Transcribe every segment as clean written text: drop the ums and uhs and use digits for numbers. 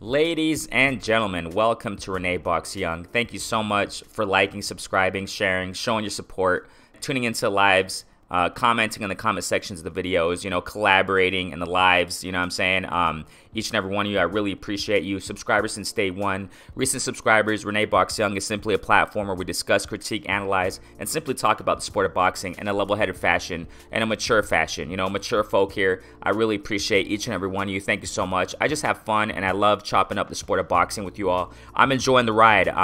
Ladies and gentlemen, welcome to Renee Box Young. Thank you so much for liking, subscribing, sharing, showing your support, tuning into lives, commenting in the comment sections of the videos, collaborating in the lives, you know what I'm saying? Each and every one of you, I really appreciate you. Subscribers since day one. Recent subscribers, Renee Box Young is simply a platform where we discuss, critique, analyze, and simply talk about the sport of boxing in a level-headed fashion and a mature fashion. Mature folk here. I really appreciate each and every one of you. Thank you so much. I just have fun, and I love chopping up the sport of boxing with you all. I'm enjoying the ride.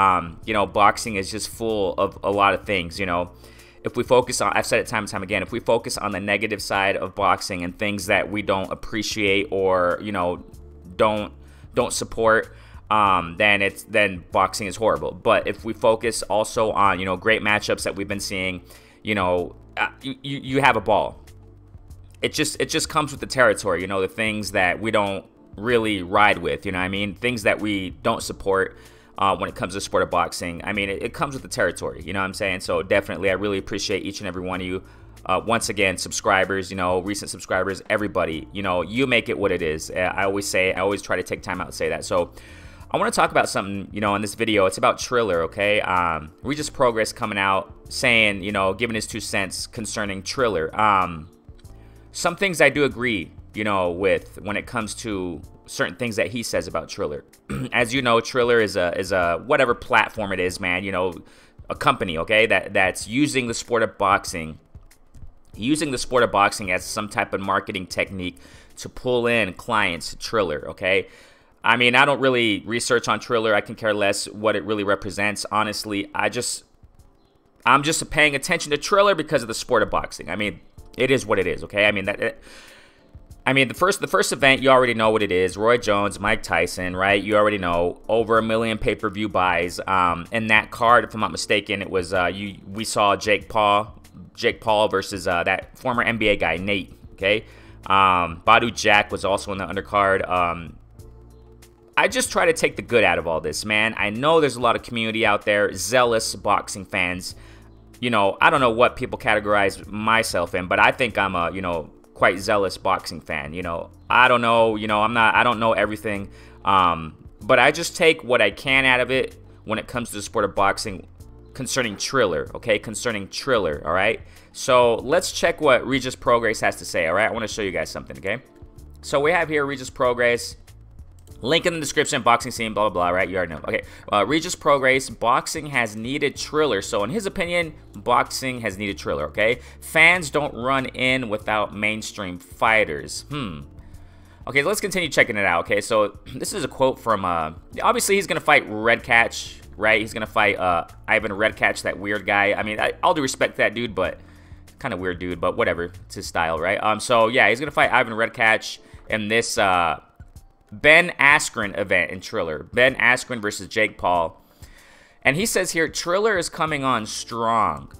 Boxing is just full of a lot of things, If we focus on, I've said it time and time again, if we focus on the negative side of boxing and things that we don't appreciate or, don't support, then boxing is horrible. But if we focus also on, great matchups that we've been seeing, you have a ball. It just comes with the territory, the things that we don't really ride with, things that we don't support. When it comes to the sport of boxing, it comes with the territory, you know what I'm saying? So definitely, I really appreciate each and every one of you. Once again, subscribers, recent subscribers, everybody, you make it what it is. I always try to take time out to say that. So I want to talk about something, in this video. It's about Triller, okay? Regis Prograis coming out saying, giving his 2 cents concerning Triller. Some things I do agree, with when it comes to certain things that he says about Triller. As you know, Triller is a whatever platform it is, man, a company, okay, that's using the sport of boxing as some type of marketing technique to pull in clients to Triller, okay? I don't really research on Triller. I can care less what it really represents. Honestly, I'm just paying attention to Triller because of the sport of boxing. It is what it is, okay? The first event, you already know what it is. Roy Jones, Mike Tyson, right? You already know. Over 1 million pay-per-view buys. In that card, if I'm not mistaken, it was we saw Jake Paul versus that former NBA guy, Nate, okay? Badu Jack was also in the undercard. I just try to take the good out of all this, man. I know there's a lot of community out there, zealous boxing fans. I don't know what people categorize myself in, but I think I'm a, quite zealous boxing fan. I don't know, I don't know everything, but I just take what I can out of it when it comes to the sport of boxing concerning Triller, okay? Concerning Triller, all right? So let's check what Regis Prograis has to say, all right? I want to show you guys something, okay? So we have here Regis Prograis. Link in the description, boxing scene, blah, blah, blah, right? You already know. Okay, Regis Prograis, boxing has needed Triller. So in his opinion, boxing has needed Triller, okay? Fans don't run in without mainstream fighters. Okay, let's continue checking it out, okay? So this is a quote from, obviously he's going to fight Red Catch, right? He's going to fight Ivan Red Catch, that weird guy. All due respect to that dude, but kind of weird dude, but whatever. It's his style, right? So yeah, he's going to fight Ivan Red Catch in this, Ben Askren event in Triller. Ben Askren versus Jake Paul. And he says here, Triller is coming on strong.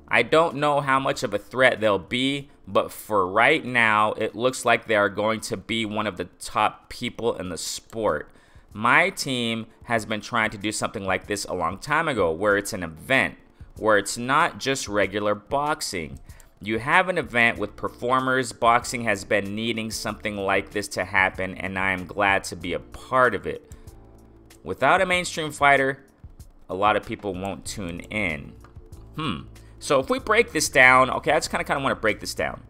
I don't know how much of a threat they'll be, but for right now, it looks like they are going to be one of the top people in the sport. My team has been trying to do something like this a long time ago, where it's an event, where it's not just regular boxing. You have an event with performers. Boxing has been needing something like this to happen, and I am glad to be a part of it. Without a mainstream fighter, a lot of people won't tune in. So if we break this down, okay, I just kind of want to break this down.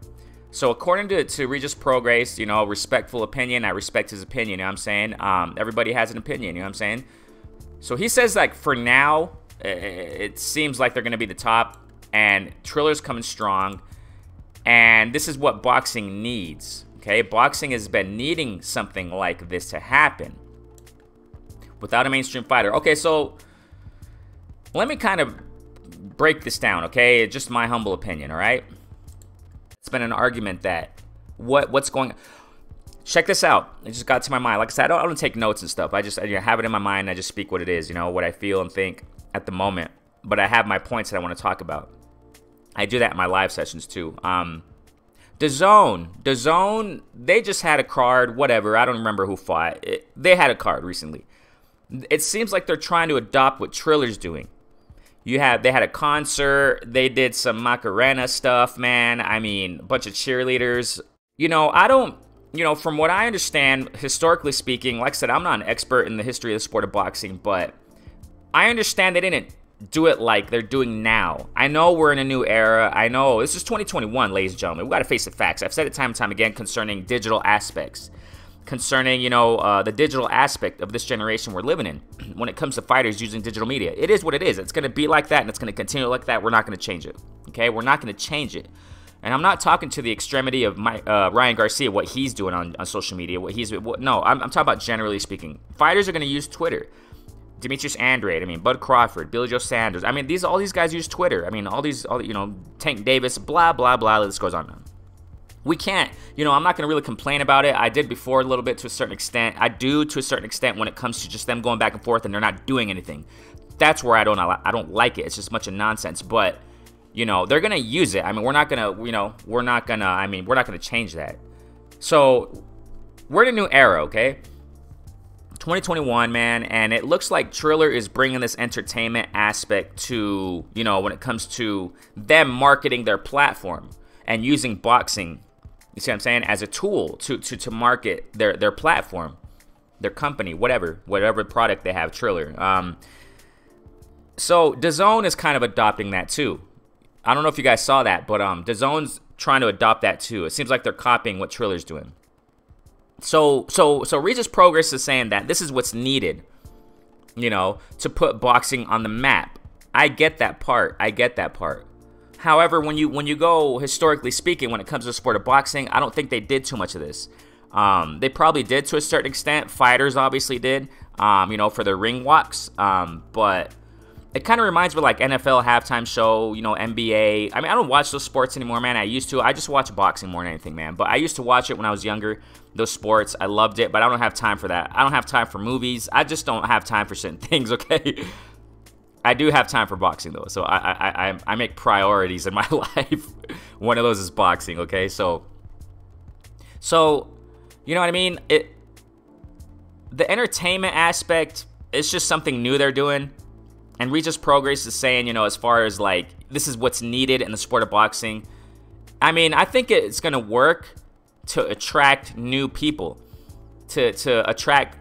So according to Regis Prograis, respectful opinion. I respect his opinion, you know what I'm saying? Everybody has an opinion, you know what I'm saying? So he says, like, for now, it seems like they're going to be the top. And Triller's coming strong, and this is what boxing needs, okay? Boxing has been needing something like this to happen without a mainstream fighter. Okay, so let me kind of break this down, okay? Just my humble opinion, all right? It's been an argument that what's going on. Check this out. It just got to my mind. Like I said, I don't take notes and stuff. I have it in my mind. I just speak what it is, what I feel and think at the moment. But I have my points that I want to talk about. I do that in my live sessions too. DAZN, they just had a card, whatever. I don't remember who fought. They had a card recently. It seems like they're trying to adopt what Triller's doing. They had a concert. They did some Macarena stuff, man. A bunch of cheerleaders. I don't from what I understand, historically speaking, like I said, I'm not an expert in the history of the sport of boxing, but I understand they didn't do it like they're doing now. I know we're in a new era. I know this is 2021, ladies and gentlemen. We got to face the facts. I've said it time and time again concerning digital aspects, concerning, the digital aspect of this generation we're living in when it comes to fighters using digital media. It is what it is. It's going to be like that, and it's going to continue like that. We're not going to change it, okay? We're not going to change it. And I'm not talking to the extremity of Ryan Garcia, what he's doing on social media, no, I'm talking about generally speaking. Fighters are going to use Twitter. Demetrius Andrade, Bud Crawford, Billy Joe Sanders. All these guys use Twitter. Tank Davis, blah, blah, blah. This goes on. We can't, I'm not going to really complain about it. I did before a little bit to a certain extent. I do to a certain extent when it comes to just them going back and forth and they're not doing anything. That's where I don't like it. It's just a bunch of nonsense. But, they're going to use it. We're not going to change that. So, we're in a new era, okay? 2021, man, and it looks like Triller is bringing this entertainment aspect to, when it comes to them marketing their platform and using boxing, you see what I'm saying, as a tool to market their platform, their company, whatever product they have, Triller. So DAZN is kind of adopting that too. I don't know if you guys saw that, but DAZN's trying to adopt that too. It seems like they're copying what Triller's doing. So Regis Prograis is saying that this is what's needed, to put boxing on the map. I get that part. However, when you go historically speaking, when it comes to the sport of boxing, I don't think they did too much of this. They probably did to a certain extent. Fighters obviously did, for their ring walks. But it kind of reminds me of like NFL halftime show, NBA. I don't watch those sports anymore, man. I used to. I just watch boxing more than anything, man. But I used to watch it when I was younger. Those sports, I loved it, but I don't have time for that. I don't have time for movies. I just don't have time for certain things, okay? I do have time for boxing, though, so I make priorities in my life. One of those is boxing, okay? So you know what I mean? The entertainment aspect, it's just something new they're doing. And Regis Prograis is saying, as far as, like, this is what's needed in the sport of boxing. I think it's going to work to attract new people, to attract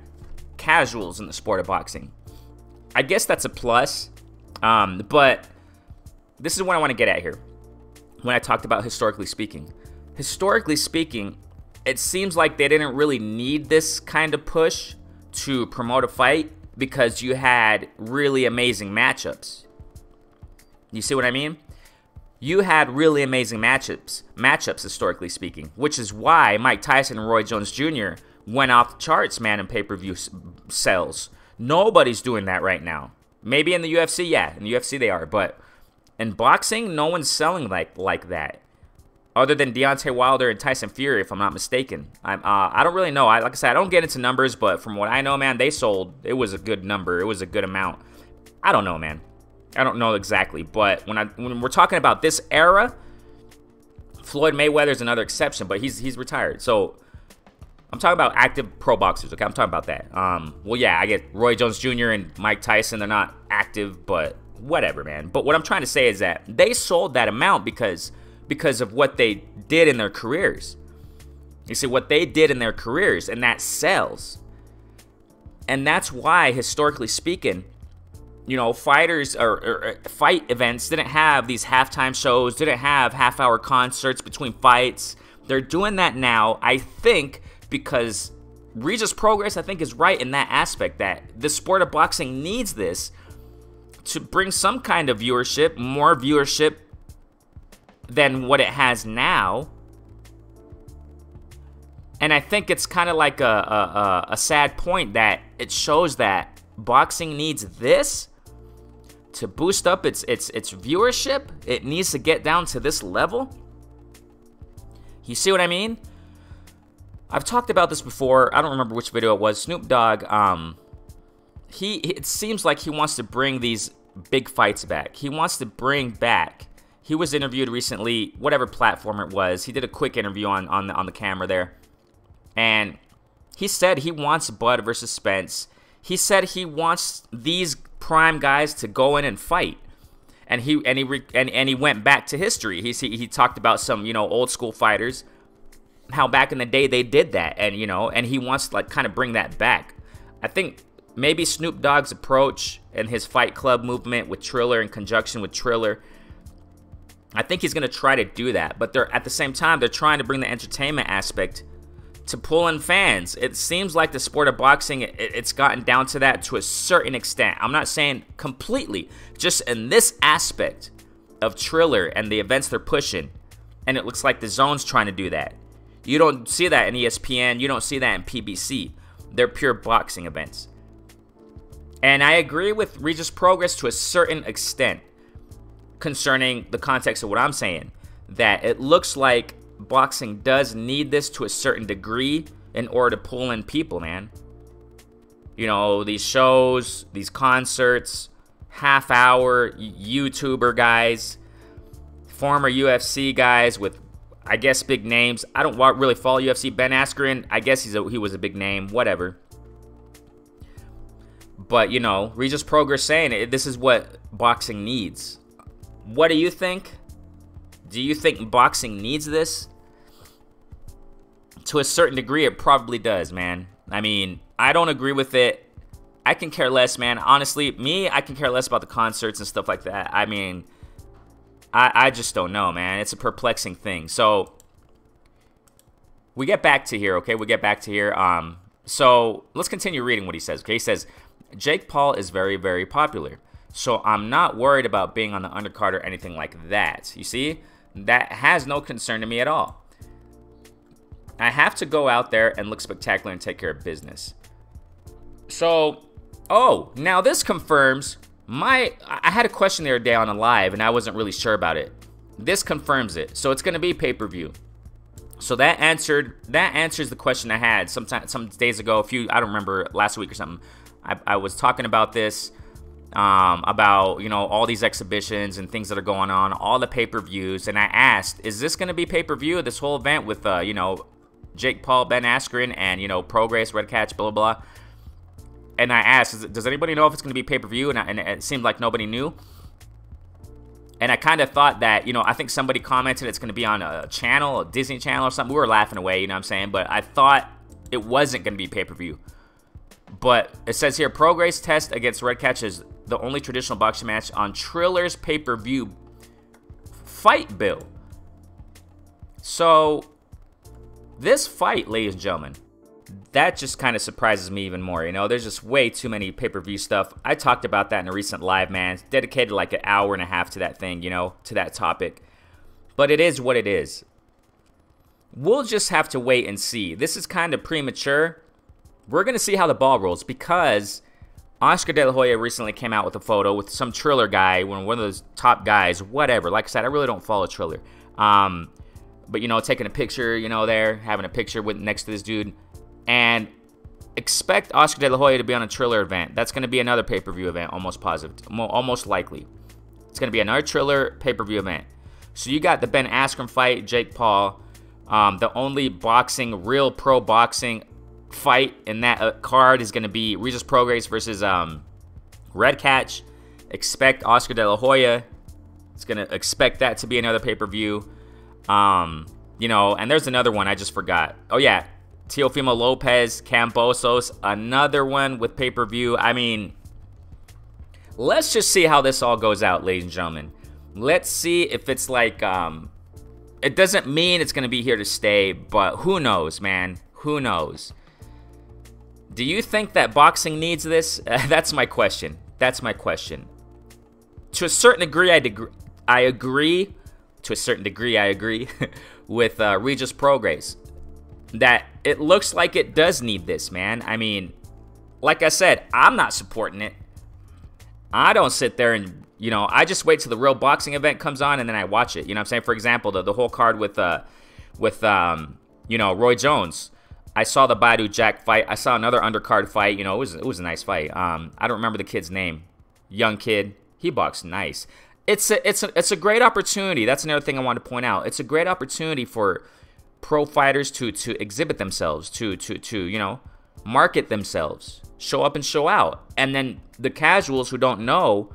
casuals in the sport of boxing. I guess that's a plus, but this is what I want to get at here when I talked about historically speaking. Historically speaking, it seems like they didn't really need this kind of push to promote a fight because you had really amazing matchups. You see what I mean? You had really amazing matchups historically speaking, which is why Mike Tyson and Roy Jones Jr. went off the charts, man, in pay-per-view sales. Nobody's doing that right now. Maybe in the UFC, yeah, in the UFC they are, but in boxing, no one's selling like that, other than Deontay Wilder and Tyson Fury, if I'm not mistaken. I don't really know. Like I said, I don't get into numbers, but from what I know, man, they sold. It was a good number. It was a good amount. I don't know, man. I don't know exactly, but when we're talking about this era, Floyd Mayweather's another exception, but he's retired. So I'm talking about active pro boxers, okay? I'm talking about that. Well, yeah, I get Roy Jones Jr. and Mike Tyson. They're not active, but whatever, man. But what I'm trying to say is that they sold that amount because of what they did in their careers. You see, what they did in their careers, and that sells. And that's why, historically speaking, fighters or fight events didn't have these halftime shows, didn't have half-hour concerts between fights. They're doing that now, I think, because Regis Prograis, I think, is right in that aspect, that the sport of boxing needs this to bring some kind of viewership, more viewership than what it has now. And I think it's kind of like a sad point that it shows that boxing needs this to boost up its viewership. It needs to get down to this level. You see what I mean? I've talked about this before. I don't remember which video it was. Snoop Dogg, it seems like he wants to bring these big fights back. He wants to bring back. He was interviewed recently, whatever platform it was. He did a quick interview on the camera there. And he said he wants Bud versus Spence. He said he wants these prime guys to go in and fight. And he went back to history. He talked about some, old school fighters, how back in the day they did that, and and he wants to like kind of bring that back. I think maybe Snoop Dogg's approach and his Fight Club movement with Triller, in conjunction with Triller, I think he's gonna try to do that. But they're at the same time they're trying to bring the entertainment aspect to pull in fans. It seems like the sport of boxing, it's gotten down to that to a certain extent. I'm not saying completely, just in this aspect of Triller and the events they're pushing, and it looks like the Zone's trying to do that. You don't see that in ESPN. You don't see that in PBC. They're pure boxing events. And I agree with Regis Prograis to a certain extent concerning the context of what I'm saying, that it looks like boxing does need this to a certain degree in order to pull in people, man. These shows, these concerts, half-hour YouTuber guys, former UFC guys with, I guess, big names. I don't really follow UFC. Ben Askren, I guess he was a big name, whatever. But, Regis Prograis saying this is what boxing needs. What do you think? Do you think boxing needs this? To a certain degree, it probably does, man. I mean, I don't agree with it. I can care less, man. Honestly, I can care less about the concerts and stuff like that. I mean, I just don't know, man. It's a perplexing thing. So, we get back to here, okay? We get back to here. So, let's continue reading what he says, okay? He says, Jake Paul is very, very popular. So, I'm not worried about being on the undercard or anything like that. You see? That has no concern to me at all. I have to go out there and look spectacular and take care of business. So, now this confirms I had a question the other day on a live, and I wasn't really sure about it. This confirms it. So it's going to be pay-per-view. So that answers the question I had some days ago. I don't remember, last week or something. I was talking about this, about all these exhibitions and things that are going on, all the pay-per-views, and I asked, is this going to be pay-per-view? This whole event with Jake Paul, Ben Askren, and Prograis, Red Catch, blah blah blah. And I asked, does anybody know if it's going to be pay-per-view? And it seemed like nobody knew. And I kind of thought that, I think somebody commented it's going to be on a channel, a Disney Channel or something. We were laughing away, you know what I'm saying? But I thought it wasn't going to be pay-per-view. But it says here, Prograis' test against Red Catch is the only traditional boxing match on Triller's pay-per-view fight bill. So, this fight, ladies and gentlemen, that just kind of surprises me even more. There's just way too many pay-per-view stuff. I talked about that in a recent live, man. Dedicated like an hour and a half to that thing, to that topic. But it is what it is. We'll just have to wait and see. This is kind of premature. We're going to see how the ball rolls, because Oscar De La Hoya recently came out with a photo with some Triller guy, one of those top guys, whatever. Like I said, I really don't follow Triller. But, taking a picture, there, having a picture next to this dude. And expect Oscar De La Hoya to be on a Triller event. That's going to be another pay-per-view event, almost positive, almost likely. It's going to be another Triller pay-per-view event. So you got the Ben Askren fight, Jake Paul. The only real pro boxing fight in that card is going to be Regis Prograis versus Red Catch. Expect Oscar De La Hoya. It's going to expect that to be another pay-per-view. And there's another one I just forgot. Oh, yeah. Teofimo Lopez, Cambosos, another one with pay-per-view. I mean, let's just see how this all goes out, ladies and gentlemen. Let's see if it's like, it doesn't mean it's going to be here to stay, but who knows, man? Who knows? Do you think that boxing needs this? That's my question. That's my question. To a certain degree, I agree. To a certain degree, I agree with Regis Prograis. That it looks like it does need this, man. I mean, like I said, I'm not supporting it. I don't sit there and, I just wait till the real boxing event comes on and then I watch it. You know what I'm saying? For example, the whole card with Roy Jones. I saw the Badu Jack fight. I saw another undercard fight. It was a nice fight. I don't remember the kid's name. Young kid. He boxed nice. It's a great opportunity. That's another thing I want to point out. It's a great opportunity for pro fighters to exhibit themselves, to market themselves, show up and show out. And then the casuals who don't know,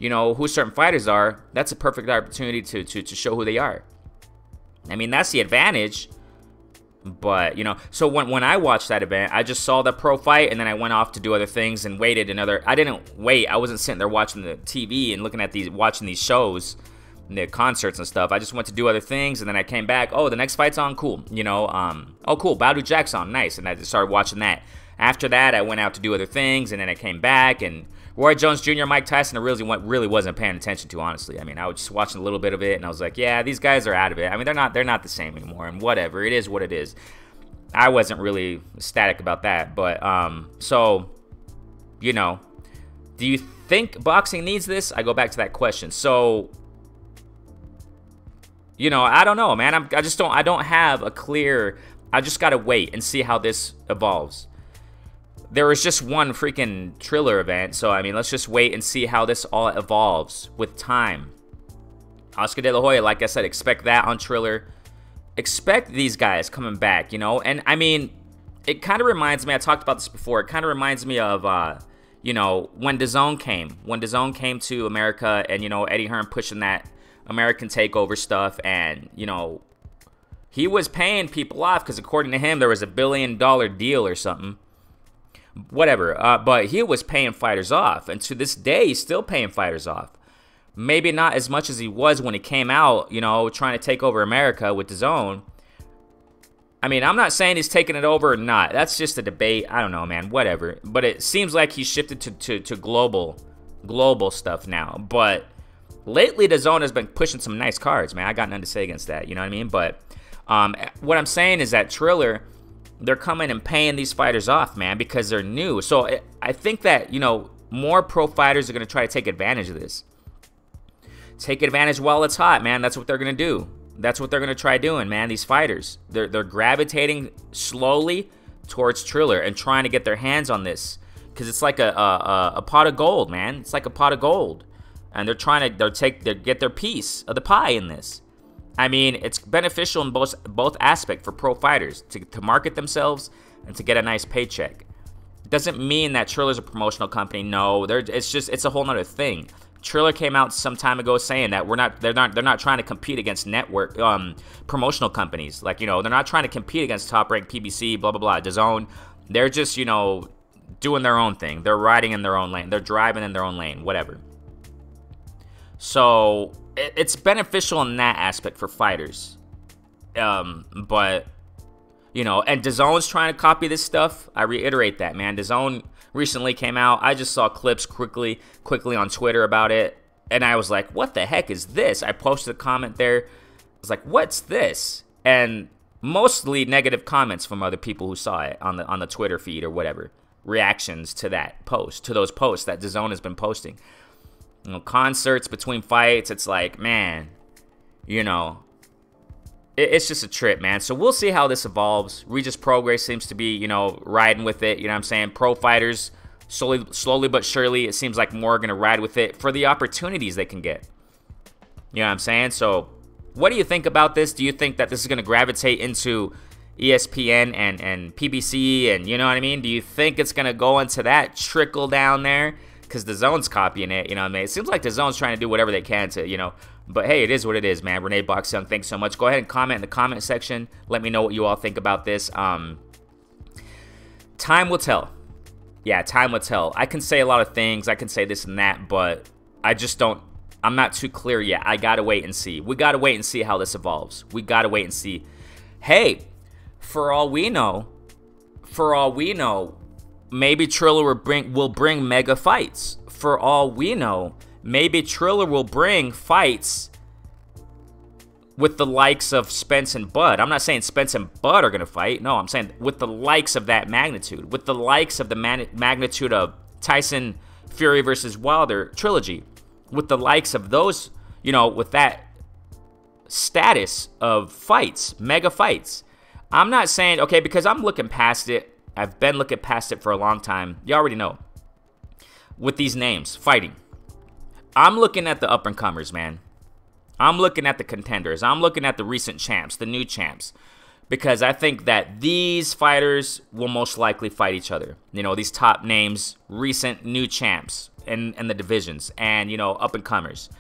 who certain fighters are, that's a perfect opportunity to show who they are. I mean, that's the advantage. But, you know, so when I watched that event, I just saw the pro fight, and then I went off to do other things and waited another. I didn't wait. I wasn't sitting there watching the TV and looking at watching these shows, the concerts and stuff. I just went to do other things, and then I came back. Oh, the next fight's on, cool. You know, oh, cool, Badu Jackson, nice. And I just started watching that. After that, I went out to do other things, and then I came back, and Roy Jones Jr., Mike Tyson, I really wasn't paying attention to, honestly. I mean, I was just watching a little bit of it, and I was like, yeah, these guys are out of it. I mean, they're not the same anymore, and whatever. It is what it is. I wasn't really ecstatic about that, but, so, you know, do you think boxing needs this? I go back to that question. So, you know, I don't know, man. I don't have a clear, I just got to wait and see how this evolves. There was just one freaking Triller event, so, I mean, let's just wait and see how this all evolves with time. Oscar De La Hoya, like I said, expect that on Triller. Expect these guys coming back, you know? And, I mean, it kind of reminds me, I talked about this before, it kind of reminds me of, you know, when DAZN came. When DAZN came to America and, you know, Eddie Hearn pushing that American takeover stuff, and, you know, he was paying people off because, according to him, there was a $1 billion deal or something. Whatever, but he was paying fighters off, and to this day, he's still paying fighters off. Maybe not as much as he was when he came out, you know, trying to take over America with DAZN. I mean, I'm not saying he's taking it over or not. That's just a debate. I don't know, man. Whatever. But it seems like he's shifted to global stuff now. But lately, DAZN has been pushing some nice cards, man. I got nothing to say against that. You know what I mean? But what I'm saying is that Triller, they're coming and paying these fighters off, man, because they're new. So I think that, you know, more pro fighters are going to try to take advantage of this. Take advantage while it's hot, man. That's what they're going to do. That's what they're going to try doing, man. These fighters, they're gravitating slowly towards Triller and trying to get their hands on this, because it's like a pot of gold, man. It's like a pot of gold, and they're trying to get their piece of the pie in this. I mean, it's beneficial in both aspects for pro fighters to market themselves and to get a nice paycheck. It doesn't mean that Triller's a promotional company. No, it's a whole nother thing. Triller came out some time ago saying that they're not trying to compete against network promotional companies. Like, you know, they're not trying to compete against Top Rank, PBC, blah blah blah, DAZN. They're just, you know, doing their own thing. They're riding in their own lane. They're driving in their own lane, whatever. So it's beneficial in that aspect for fighters. But, you know, and DAZN's trying to copy this stuff. I reiterate that, man. DAZN recently came out. I just saw clips quickly on Twitter about it, and I was like, what the heck is this? I posted a comment there. I was like, what's this? And mostly negative comments from other people who saw it on the Twitter feed or whatever. Reactions to that post, to those posts that DAZN has been posting. You know, concerts between fights, it's like, man, you know, it's just a trip, man. So we'll see how this evolves. Regis Prograis seems to be, you know, riding with it. You know what I'm saying? Pro fighters, slowly but surely, it seems like more are going to ride with it for the opportunities they can get. You know what I'm saying? So what do you think about this? Do you think that this is going to gravitate into ESPN and PBC and, you know what I mean? Do you think it's going to go into that trickle down there? Because DAZN's copying it, you know what I mean? It seems like DAZN's trying to do whatever they can to, you know. But hey, it is what it is, man. Renee Box Young, thanks so much. Go ahead and comment in the comment section. Let me know what you all think about this. Time will tell. Yeah, time will tell. I can say a lot of things. I can say this and that, but I just don't. I'm not too clear yet. I gotta wait and see. We gotta wait and see how this evolves. We gotta wait and see. Hey, for all we know, maybe Triller will bring mega fights. For all we know, maybe Triller will bring fights with the likes of Spence and Bud. I'm not saying Spence and Bud are going to fight. No, I'm saying with the likes of that magnitude. With the likes of the magnitude of Tyson Fury versus Wilder trilogy. With the likes of those, you know, with that status of fights, mega fights. I'm not saying, okay, because I'm looking past it. I've been looking past it for a long time. You already know. With these names, fighting. I'm looking at the up-and-comers, man. I'm looking at the contenders. I'm looking at the recent champs, the new champs. Because I think that these fighters will most likely fight each other. You know, these top names, recent new champs in the divisions. And, you know, up-and-comers.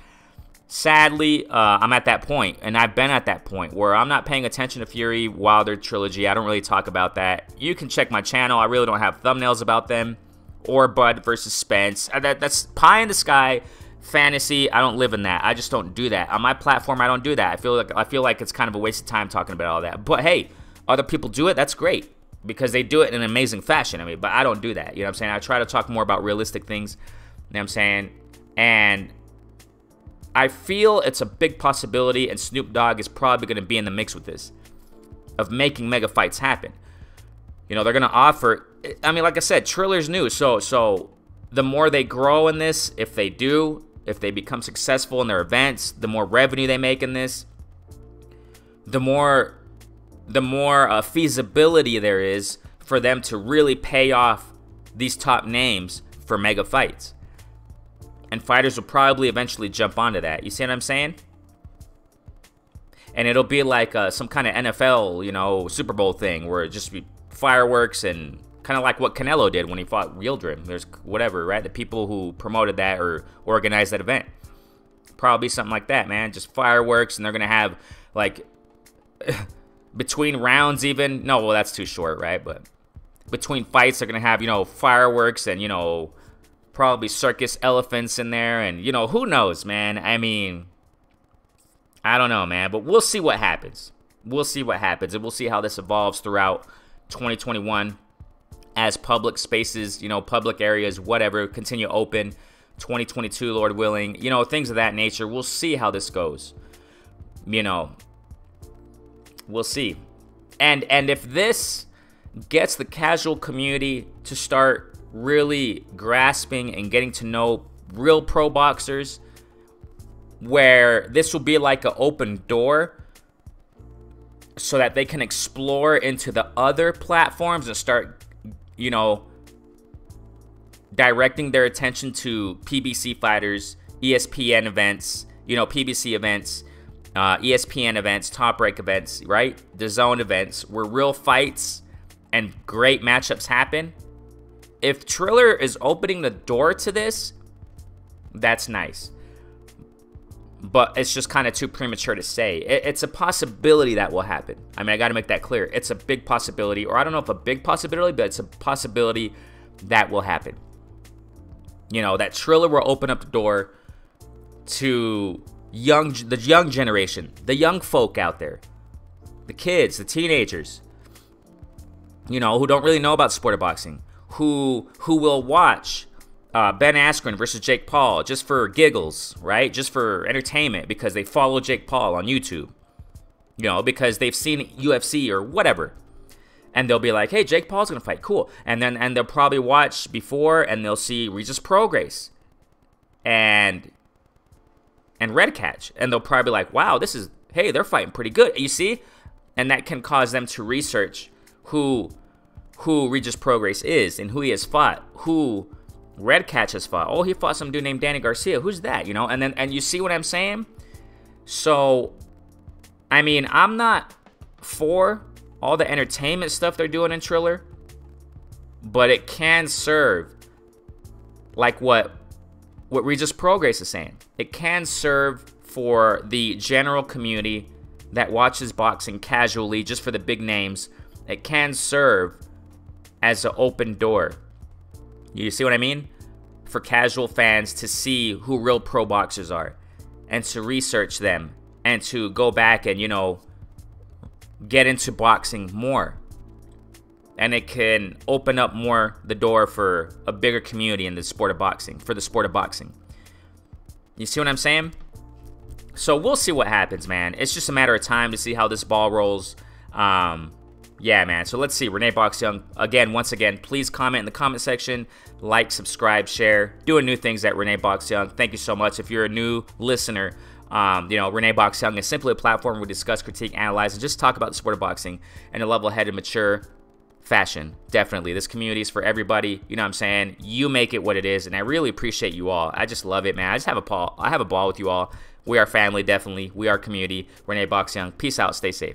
sadly, I'm at that point, and I've been at that point where I'm not paying attention to Fury Wilder trilogy. I don't really talk about that. You can check my channel. I really don't have thumbnails about them, or Bud versus Spence. That's pie in the sky fantasy. I don't live in that. I just don't do that. On my platform, I don't do that. I feel like it's kind of a waste of time talking about all that. But hey, other people do it. That's great, because they do it in an amazing fashion. I mean, but I don't do that. You know what I'm saying? I try to talk more about realistic things. You know what I'm saying? And I feel it's a big possibility, and Snoop Dogg is probably going to be in the mix with this, of making mega fights happen. You know, they're going to offer, I mean, like I said, Triller's new, so the more they grow in this, if they become successful in their events, the more revenue they make in this, the more feasibility there is for them to really pay off these top names for mega fights. And fighters will probably eventually jump onto that. You see what I'm saying? And it'll be like some kind of NFL, you know, Super Bowl thing, where it just be fireworks, and kind of like what Canelo did when he fought Wheeldrim. There's whatever, right? The people who promoted that or organized that event. Probably something like that, man. Just fireworks, and they're going to have, like, between rounds even. No, well, that's too short, right? But between fights, they're going to have, you know, fireworks and, you know, probably circus elephants in there, and, you know, who knows, man. I mean, I don't know, man, but we'll see what happens. We'll see what happens, and we'll see how this evolves throughout 2021 as public spaces, you know, public areas, whatever, continue open. 2022, Lord willing, you know, things of that nature. We'll see how this goes. You know, we'll see. And if this gets the casual community to start really grasping and getting to know real pro boxers, where this will be like an open door so that they can explore into the other platforms and start, you know, directing their attention to PBC fighters, ESPN events, you know, PBC events, ESPN events, Top Rank events, right? The Zone events, where real fights and great matchups happen. If Triller is opening the door to this, that's nice. But it's just kind of too premature to say. It's a possibility that will happen. I mean, I got to make that clear. It's a big possibility, or I don't know if a big possibility, but it's a possibility that will happen. You know, that Triller will open up the door to the young generation, the young folk out there, the kids, the teenagers, you know, who don't really know about the sport of boxing, who will watch Ben Askren versus Jake Paul just for giggles, right? Just for entertainment, because they follow Jake Paul on YouTube, you know, because they've seen UFC or whatever, and they'll be like, hey, Jake Paul's gonna fight, cool. And they'll probably watch before, and they'll see Regis Prograis and Red Catch, and they'll probably be like, wow, hey, they're fighting pretty good, you see? And that can cause them to research who Regis Prograis is and who he has fought, who Red Catch has fought. Oh, he fought some dude named Danny Garcia. Who's that? You know, and you see what I'm saying? So, I mean, I'm not for all the entertainment stuff they're doing in Triller, but it can serve like what Regis Prograis is saying. It can serve for the general community that watches boxing casually, just for the big names. It can serve as an open door. You see what I mean? For casual fans to see who real pro boxers are, and to research them, and to go back and, you know, get into boxing more. And it can open up more the door for a bigger community in the sport of boxing, for the sport of boxing. You see what I'm saying? So we'll see what happens, man. It's just a matter of time to see how this ball rolls. Yeah, man. So let's see. Renee Box Young. Again, once again, please comment in the comment section. Like, subscribe, share. Doing new things at Renee Box Young. Thank you so much. If you're a new listener, you know, Renee Box Young is simply a platform where we discuss, critique, analyze, and just talk about the sport of boxing in a level-headed, mature fashion. Definitely. This community is for everybody. You know what I'm saying? You make it what it is, and I really appreciate you all. I just love it, man. I just have a ball with you all. We are family, definitely. We are community. Renee Box Young. Peace out. Stay safe.